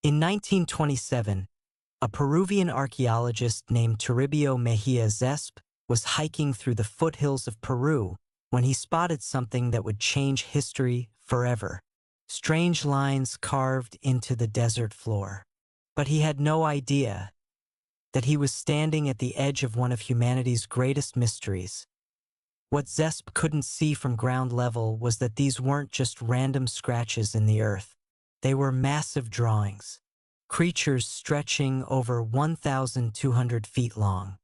In 1927, a Peruvian archaeologist named Toribio Mejia Zesp was hiking through the foothills of Peru when he spotted something that would change history forever. Strange lines carved into the desert floor. But he had no idea that he was standing at the edge of one of humanity's greatest mysteries. What Zesp couldn't see from ground level was that these weren't just random scratches in the earth. They were massive drawings, creatures stretching over 1,200 feet long,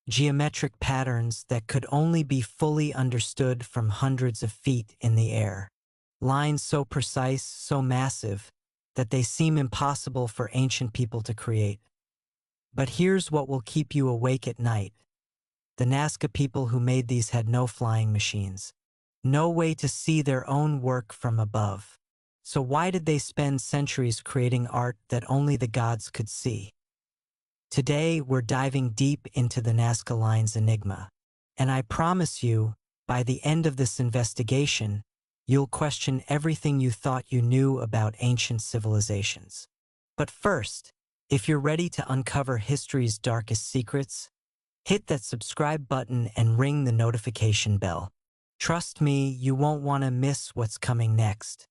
geometric patterns that could only be fully understood from hundreds of feet in the air. Lines so precise, so massive, that they seem impossible for ancient people to create. But here's what will keep you awake at night. The Nazca people who made these had no flying machines, no way to see their own work from above. So why did they spend centuries creating art that only the gods could see? Today, we're diving deep into the Nazca Lines enigma. And I promise you, by the end of this investigation, you'll question everything you thought you knew about ancient civilizations. But first, if you're ready to uncover history's darkest secrets, hit that subscribe button and ring the notification bell. Trust me, you won't want to miss what's coming next.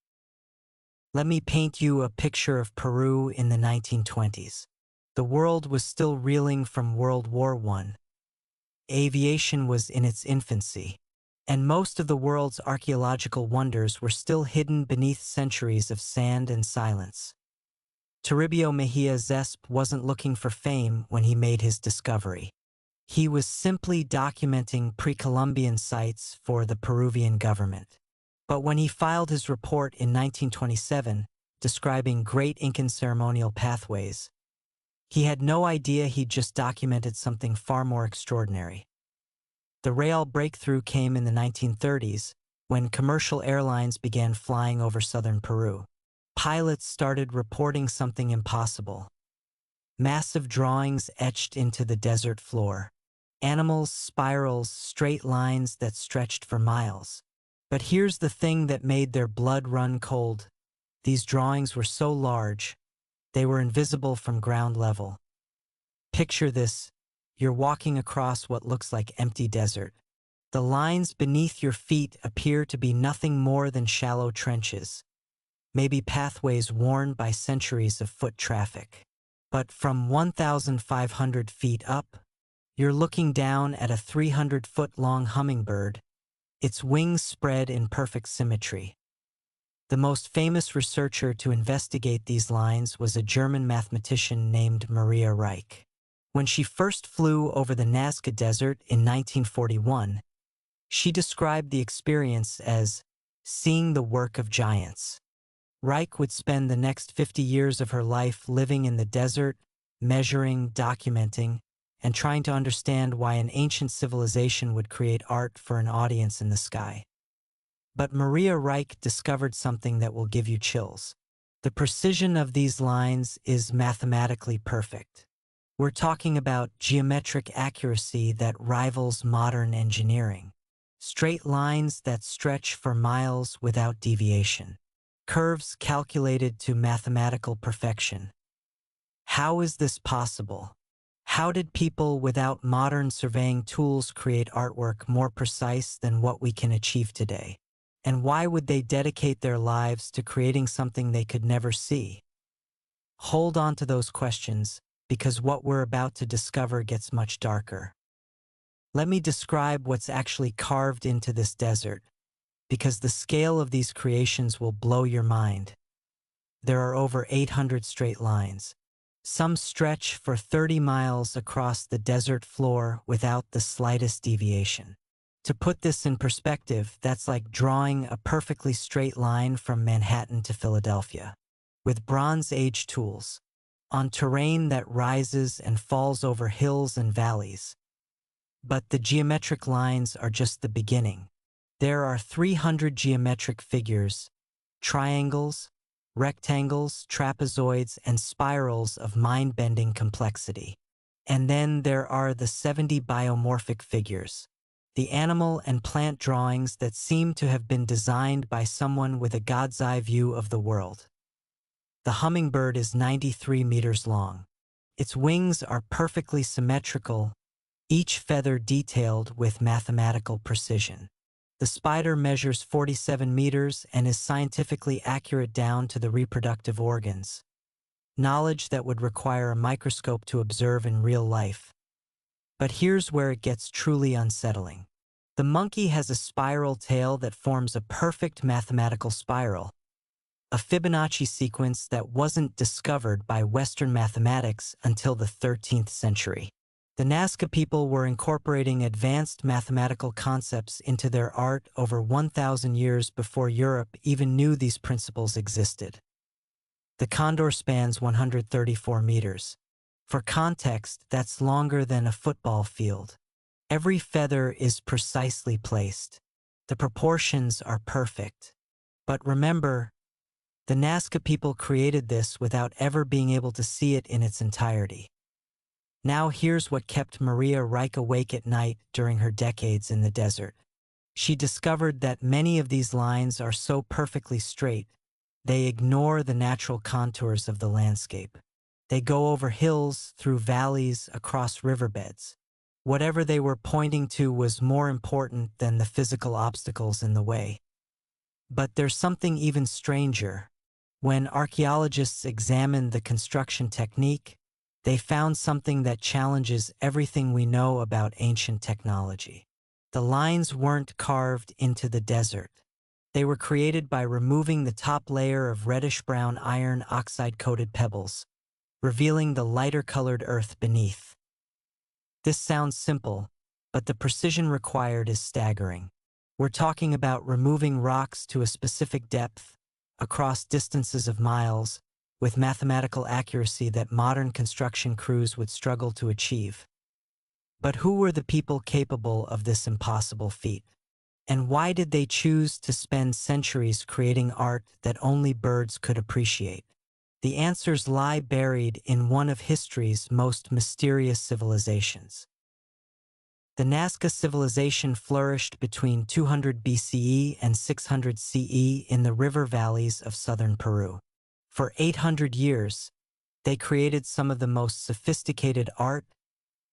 Let me paint you a picture of Peru in the 1920s. The world was still reeling from World War I. Aviation was in its infancy, and most of the world's archaeological wonders were still hidden beneath centuries of sand and silence. Toribio Mejia Zesp wasn't looking for fame when he made his discovery. He was simply documenting pre-Columbian sites for the Peruvian government. But when he filed his report in 1927, describing Great Incan ceremonial pathways, he had no idea he'd just documented something far more extraordinary. The real breakthrough came in the 1930s, when commercial airlines began flying over southern Peru. Pilots started reporting something impossible. Massive drawings etched into the desert floor. Animals, spirals, straight lines that stretched for miles. But here's the thing that made their blood run cold. These drawings were so large, they were invisible from ground level. Picture this, you're walking across what looks like empty desert. The lines beneath your feet appear to be nothing more than shallow trenches, maybe pathways worn by centuries of foot traffic. But from 1,500 feet up, you're looking down at a 300-foot-long hummingbird, its wings spread in perfect symmetry. The most famous researcher to investigate these lines was a German mathematician named Maria Reich. When she first flew over the Nazca Desert in 1941, she described the experience as seeing the work of giants. Reich would spend the next 50 years of her life living in the desert, measuring, documenting, and trying to understand why an ancient civilization would create art for an audience in the sky. But Maria Reich discovered something that will give you chills. The precision of these lines is mathematically perfect. We're talking about geometric accuracy that rivals modern engineering. Straight lines that stretch for miles without deviation. Curves calculated to mathematical perfection. How is this possible? How did people without modern surveying tools create artwork more precise than what we can achieve today? And why would they dedicate their lives to creating something they could never see? Hold on to those questions, because what we're about to discover gets much darker. Let me describe what's actually carved into this desert, because the scale of these creations will blow your mind. There are over 800 straight lines. Some stretch for 30 miles across the desert floor without the slightest deviation. To put this in perspective, that's like drawing a perfectly straight line from Manhattan to Philadelphia, with Bronze Age tools, on terrain that rises and falls over hills and valleys. But the geometric lines are just the beginning. There are 300 geometric figures, triangles, rectangles, trapezoids, and spirals of mind-bending complexity. And then there are the 70 biomorphic figures, the animal and plant drawings that seem to have been designed by someone with a god's eye view of the world. The hummingbird is 93 meters long. Its wings are perfectly symmetrical, each feather detailed with mathematical precision. The spider measures 47 meters and is scientifically accurate down to the reproductive organs. Knowledge that would require a microscope to observe in real life. But here's where it gets truly unsettling. The monkey has a spiral tail that forms a perfect mathematical spiral, a Fibonacci sequence that wasn't discovered by Western mathematics until the 13th century. The Nazca people were incorporating advanced mathematical concepts into their art over 1,000 years before Europe even knew these principles existed. The condor spans 134 meters. For context, that's longer than a football field. Every feather is precisely placed. The proportions are perfect. But remember, the Nazca people created this without ever being able to see it in its entirety. Now here's what kept Maria Reich awake at night during her decades in the desert. She discovered that many of these lines are so perfectly straight, they ignore the natural contours of the landscape. They go over hills, through valleys, across riverbeds. Whatever they were pointing to was more important than the physical obstacles in the way. But there's something even stranger. When archaeologists examined the construction technique, they found something that challenges everything we know about ancient technology. The lines weren't carved into the desert. They were created by removing the top layer of reddish-brown iron oxide-coated pebbles, revealing the lighter-colored earth beneath. This sounds simple, but the precision required is staggering. We're talking about removing rocks to a specific depth, across distances of miles, with mathematical accuracy that modern construction crews would struggle to achieve. But who were the people capable of this impossible feat? And why did they choose to spend centuries creating art that only birds could appreciate? The answers lie buried in one of history's most mysterious civilizations. The Nazca civilization flourished between 200 BCE and 600 CE in the river valleys of southern Peru. For 800 years, they created some of the most sophisticated art,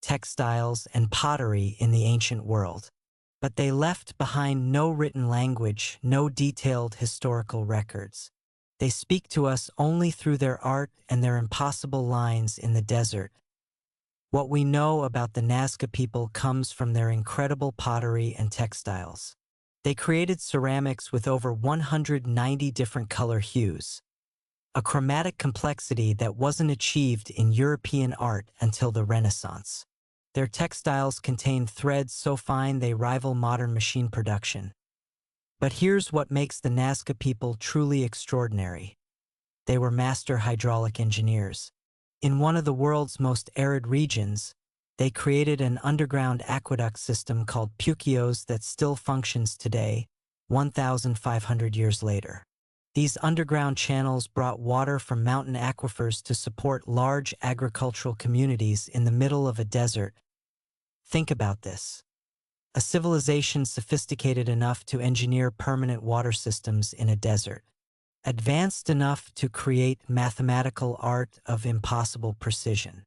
textiles, and pottery in the ancient world. But they left behind no written language, no detailed historical records. They speak to us only through their art and their impossible lines in the desert. What we know about the Nazca people comes from their incredible pottery and textiles. They created ceramics with over 190 different color hues, a chromatic complexity that wasn't achieved in European art until the Renaissance. Their textiles contain threads so fine they rival modern machine production. But here's what makes the Nazca people truly extraordinary. They were master hydraulic engineers. In one of the world's most arid regions, they created an underground aqueduct system called Puquios that still functions today, 1,500 years later. These underground channels brought water from mountain aquifers to support large agricultural communities in the middle of a desert. Think about this. A civilization sophisticated enough to engineer permanent water systems in a desert. Advanced enough to create mathematical art of impossible precision.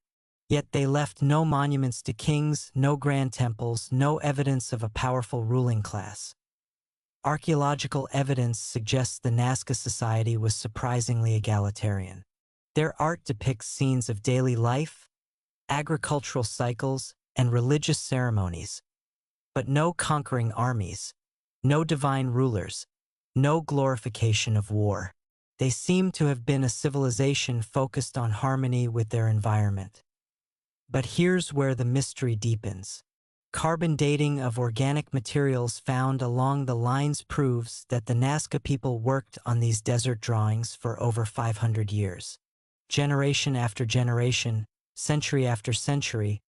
Yet they left no monuments to kings, no grand temples, no evidence of a powerful ruling class. Archaeological evidence suggests the Nazca society was surprisingly egalitarian. Their art depicts scenes of daily life, agricultural cycles, and religious ceremonies, but no conquering armies, no divine rulers, no glorification of war. They seem to have been a civilization focused on harmony with their environment. But here's where the mystery deepens. Carbon dating of organic materials found along the lines proves that the Nazca people worked on these desert drawings for over 500 years. Generation after generation, century after century,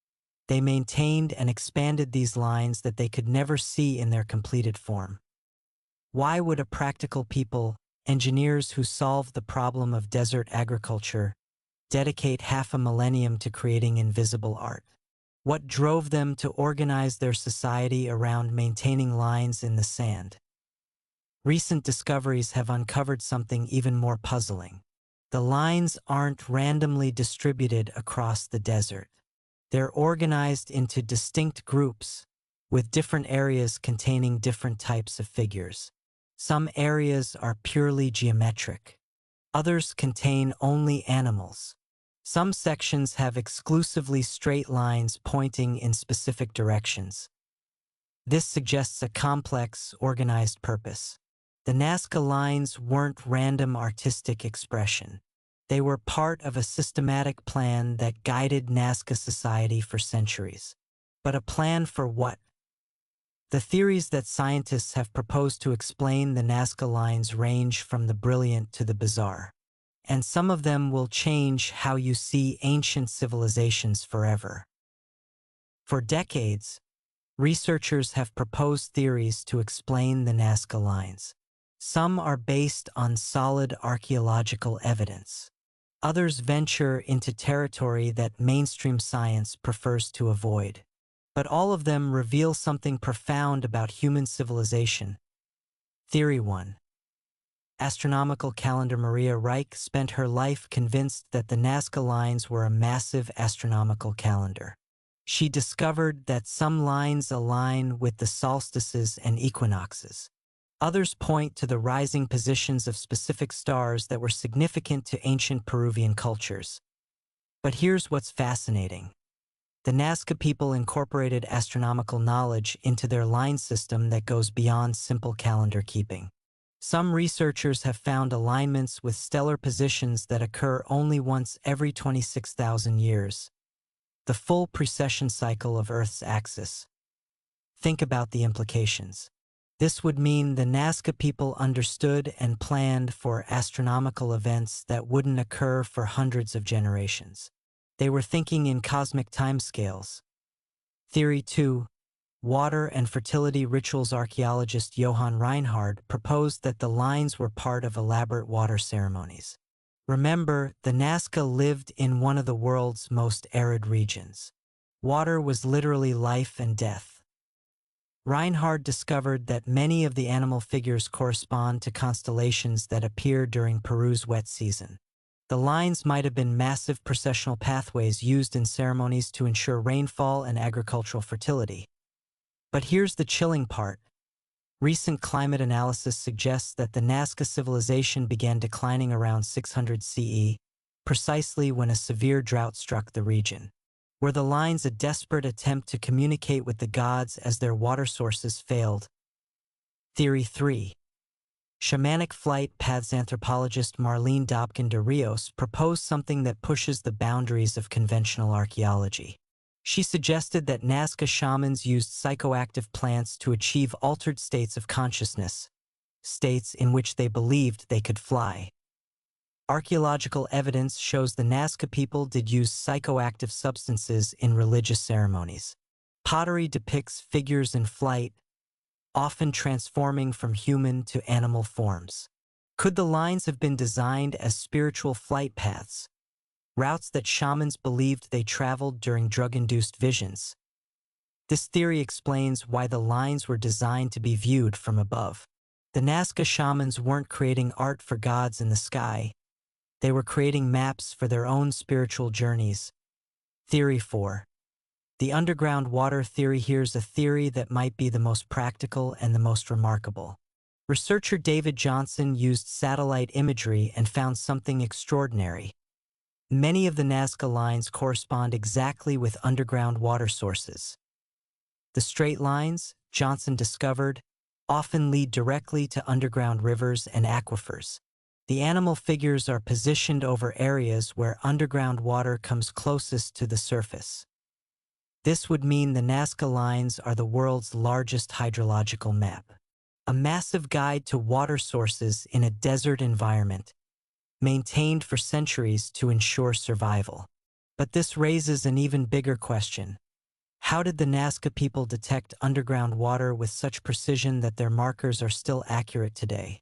they maintained and expanded these lines that they could never see in their completed form. Why would a practical people, engineers who solved the problem of desert agriculture, dedicate half a millennium to creating invisible art? What drove them to organize their society around maintaining lines in the sand? Recent discoveries have uncovered something even more puzzling. The lines aren't randomly distributed across the desert. They're organized into distinct groups, with different areas containing different types of figures. Some areas are purely geometric. Others contain only animals. Some sections have exclusively straight lines pointing in specific directions. This suggests a complex, organized purpose. The Nazca Lines weren't random artistic expression. They were part of a systematic plan that guided Nazca society for centuries. But a plan for what? The theories that scientists have proposed to explain the Nazca Lines range from the brilliant to the bizarre. And some of them will change how you see ancient civilizations forever. For decades, researchers have proposed theories to explain the Nazca Lines. Some are based on solid archaeological evidence. Others venture into territory that mainstream science prefers to avoid. But all of them reveal something profound about human civilization. Theory 1. Astronomical calendar. Maria Reich spent her life convinced that the Nazca Lines were a massive astronomical calendar. She discovered that some lines align with the solstices and equinoxes. Others point to the rising positions of specific stars that were significant to ancient Peruvian cultures. But here's what's fascinating. The Nazca people incorporated astronomical knowledge into their line system that goes beyond simple calendar keeping. Some researchers have found alignments with stellar positions that occur only once every 26,000 years. The full precession cycle of Earth's axis. Think about the implications. This would mean the Nazca people understood and planned for astronomical events that wouldn't occur for hundreds of generations. They were thinking in cosmic timescales. Theory 2. Water and fertility rituals. Archaeologist Johann Reinhard proposed that the lines were part of elaborate water ceremonies. Remember, the Nazca lived in one of the world's most arid regions. Water was literally life and death. Reinhard discovered that many of the animal figures correspond to constellations that appear during Peru's wet season. The lines might have been massive processional pathways used in ceremonies to ensure rainfall and agricultural fertility. But here's the chilling part. Recent climate analysis suggests that the Nazca civilization began declining around 600 CE, precisely when a severe drought struck the region. Were the lines a desperate attempt to communicate with the gods as their water sources failed? Theory 3. Shamanic flight paths. Anthropologist Marlene Dobkin de Rios proposed something that pushes the boundaries of conventional archaeology. She suggested that Nazca shamans used psychoactive plants to achieve altered states of consciousness, states in which they believed they could fly. Archaeological evidence shows the Nazca people did use psychoactive substances in religious ceremonies. Pottery depicts figures in flight, often transforming from human to animal forms. Could the lines have been designed as spiritual flight paths, routes that shamans believed they traveled during drug-induced visions? This theory explains why the lines were designed to be viewed from above. The Nazca shamans weren't creating art for gods in the sky. They were creating maps for their own spiritual journeys. Theory 4. The underground water theory. Here's a theory that might be the most practical and the most remarkable. Researcher David Johnson used satellite imagery and found something extraordinary. Many of the Nazca lines correspond exactly with underground water sources. The straight lines, Johnson discovered, often lead directly to underground rivers and aquifers. The animal figures are positioned over areas where underground water comes closest to the surface. This would mean the Nazca Lines are the world's largest hydrological map, a massive guide to water sources in a desert environment, maintained for centuries to ensure survival. But this raises an even bigger question. How did the Nazca people detect underground water with such precision that their markers are still accurate today?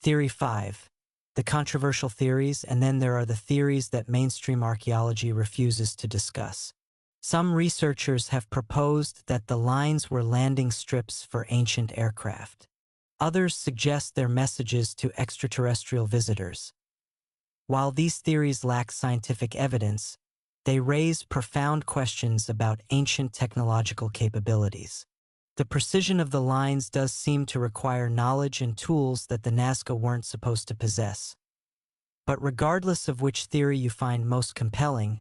Theory 5. The controversial theories. And then there are the theories that mainstream archaeology refuses to discuss. Some researchers have proposed that the lines were landing strips for ancient aircraft. Others suggest they're messages to extraterrestrial visitors. While these theories lack scientific evidence, they raise profound questions about ancient technological capabilities. The precision of the lines does seem to require knowledge and tools that the Nazca weren't supposed to possess. But regardless of which theory you find most compelling,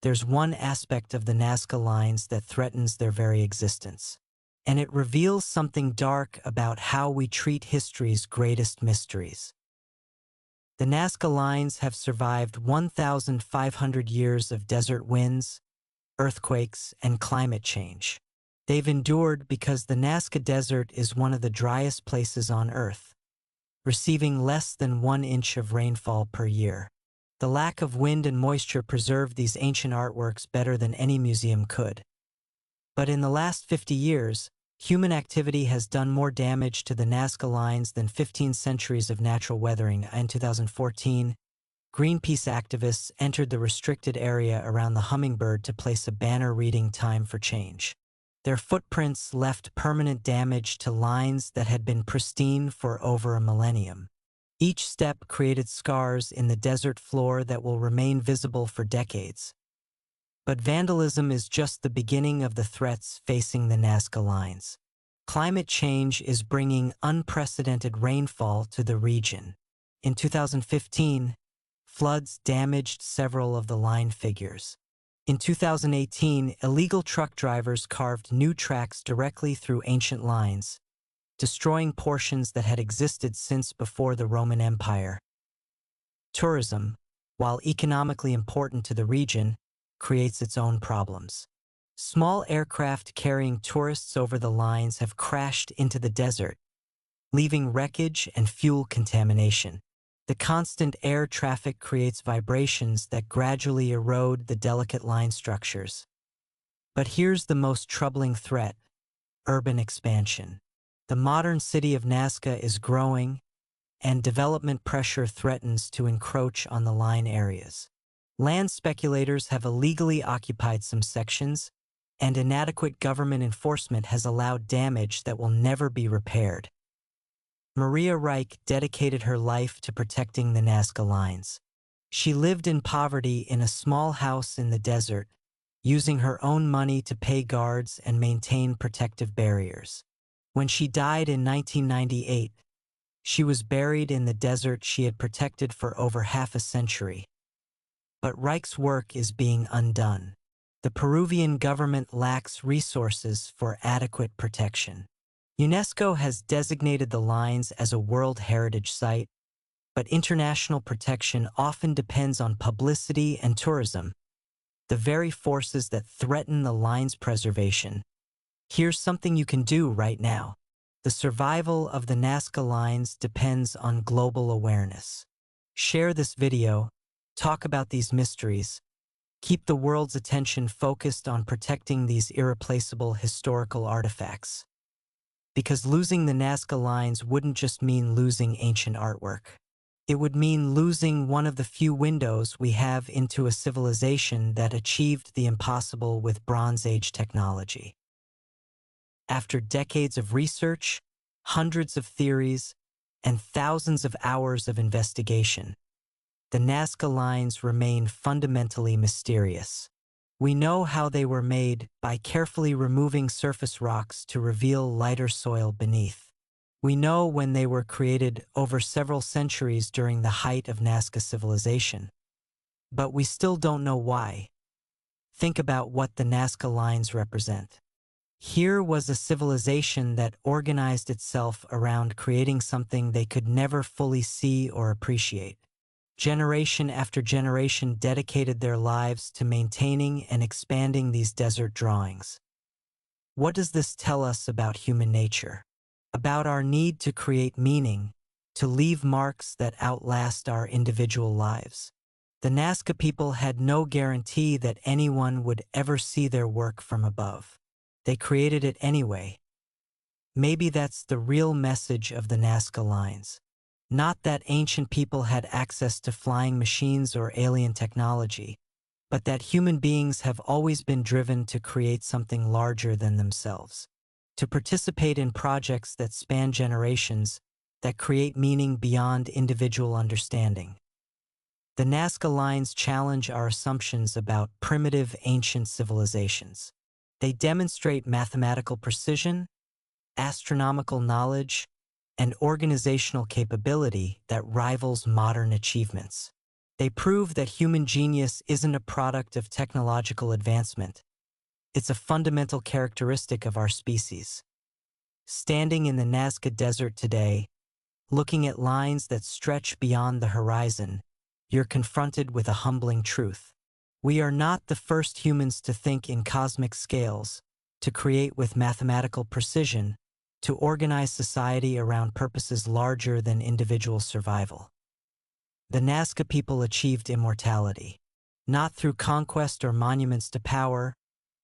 there's one aspect of the Nazca Lines that threatens their very existence. And it reveals something dark about how we treat history's greatest mysteries. The Nazca Lines have survived 1,500 years of desert winds, earthquakes, and climate change. They've endured because the Nazca Desert is one of the driest places on Earth, receiving less than 1 inch of rainfall per year. The lack of wind and moisture preserved these ancient artworks better than any museum could. But in the last 50 years, human activity has done more damage to the Nazca Lines than 15 centuries of natural weathering. In 2014, Greenpeace activists entered the restricted area around the Hummingbird to place a banner reading "Time for Change." Their footprints left permanent damage to lines that had been pristine for over a millennium. Each step created scars in the desert floor that will remain visible for decades. But vandalism is just the beginning of the threats facing the Nazca Lines. Climate change is bringing unprecedented rainfall to the region. In 2015, floods damaged several of the line figures. In 2018, illegal truck drivers carved new tracks directly through ancient lines, destroying portions that had existed since before the Roman Empire. Tourism, while economically important to the region, creates its own problems. Small aircraft carrying tourists over the lines have crashed into the desert, leaving wreckage and fuel contamination. The constant air traffic creates vibrations that gradually erode the delicate line structures. But here's the most troubling threat: urban expansion. The modern city of Nazca is growing, and development pressure threatens to encroach on the line areas. Land speculators have illegally occupied some sections, and inadequate government enforcement has allowed damage that will never be repaired. Maria Reich dedicated her life to protecting the Nazca Lines. She lived in poverty in a small house in the desert, using her own money to pay guards and maintain protective barriers. When she died in 1998, she was buried in the desert she had protected for over half a century. But Reich's work is being undone. The Peruvian government lacks resources for adequate protection. UNESCO has designated the lines as a World Heritage Site, but international protection often depends on publicity and tourism, the very forces that threaten the line's preservation. Here's something you can do right now. The survival of the Nazca Lines depends on global awareness. Share this video, talk about these mysteries, keep the world's attention focused on protecting these irreplaceable historical artifacts. Because losing the Nazca Lines wouldn't just mean losing ancient artwork. It would mean losing one of the few windows we have into a civilization that achieved the impossible with Bronze Age technology. After decades of research, hundreds of theories, and thousands of hours of investigation, the Nazca Lines remain fundamentally mysterious. We know how they were made by carefully removing surface rocks to reveal lighter soil beneath. We know when they were created over several centuries during the height of Nazca civilization. But we still don't know why. Think about what the Nazca Lines represent. Here was a civilization that organized itself around creating something they could never fully see or appreciate. Generation after generation dedicated their lives to maintaining and expanding these desert drawings. What does this tell us about human nature? About our need to create meaning, to leave marks that outlast our individual lives. The Nazca people had no guarantee that anyone would ever see their work from above. They created it anyway. Maybe that's the real message of the Nazca Lines. Not that ancient people had access to flying machines or alien technology, but that human beings have always been driven to create something larger than themselves, to participate in projects that span generations, that create meaning beyond individual understanding. The Nazca Lines challenge our assumptions about primitive ancient civilizations. They demonstrate mathematical precision, astronomical knowledge, and organizational capability that rivals modern achievements. They prove that human genius isn't a product of technological advancement. It's a fundamental characteristic of our species. Standing in the Nazca Desert today, looking at lines that stretch beyond the horizon, you're confronted with a humbling truth. We are not the first humans to think in cosmic scales, to create with mathematical precision, to organize society around purposes larger than individual survival. The Nazca people achieved immortality, not through conquest or monuments to power,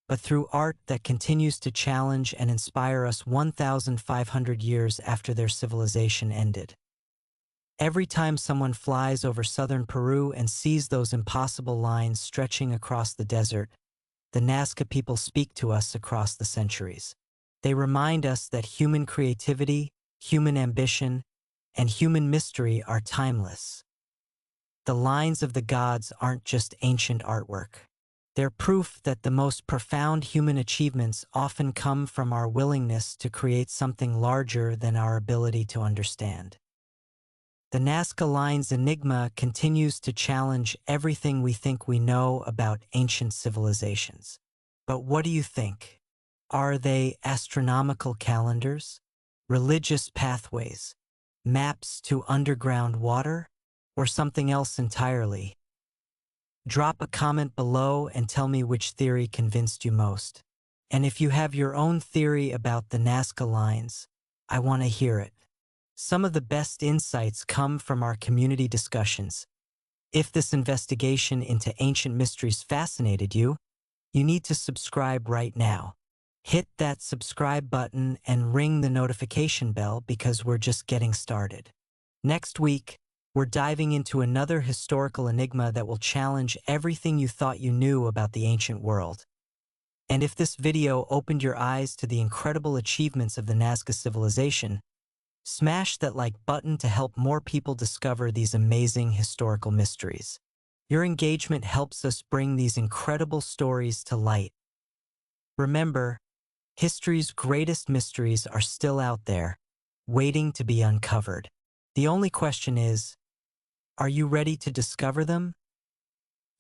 but through art that continues to challenge and inspire us 1,500 years after their civilization ended. Every time someone flies over southern Peru and sees those impossible lines stretching across the desert, the Nazca people speak to us across the centuries. They remind us that human creativity, human ambition, and human mystery are timeless. The lines of the gods aren't just ancient artwork. They're proof that the most profound human achievements often come from our willingness to create something larger than our ability to understand. The Nazca Lines Enigma continues to challenge everything we think we know about ancient civilizations. But what do you think? Are they astronomical calendars, religious pathways, maps to underground water, or something else entirely? Drop a comment below and tell me which theory convinced you most. And if you have your own theory about the Nazca Lines, I want to hear it. Some of the best insights come from our community discussions. If this investigation into ancient mysteries fascinated you, you need to subscribe right now. Hit that subscribe button and ring the notification bell because we're just getting started. Next week, we're diving into another historical enigma that will challenge everything you thought you knew about the ancient world. And if this video opened your eyes to the incredible achievements of the Nazca civilization, smash that like button to help more people discover these amazing historical mysteries. Your engagement helps us bring these incredible stories to light. Remember, history's greatest mysteries are still out there, waiting to be uncovered. The only question is, are you ready to discover them?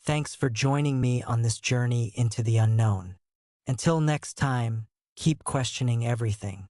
Thanks for joining me on this journey into the unknown. Until next time, keep questioning everything.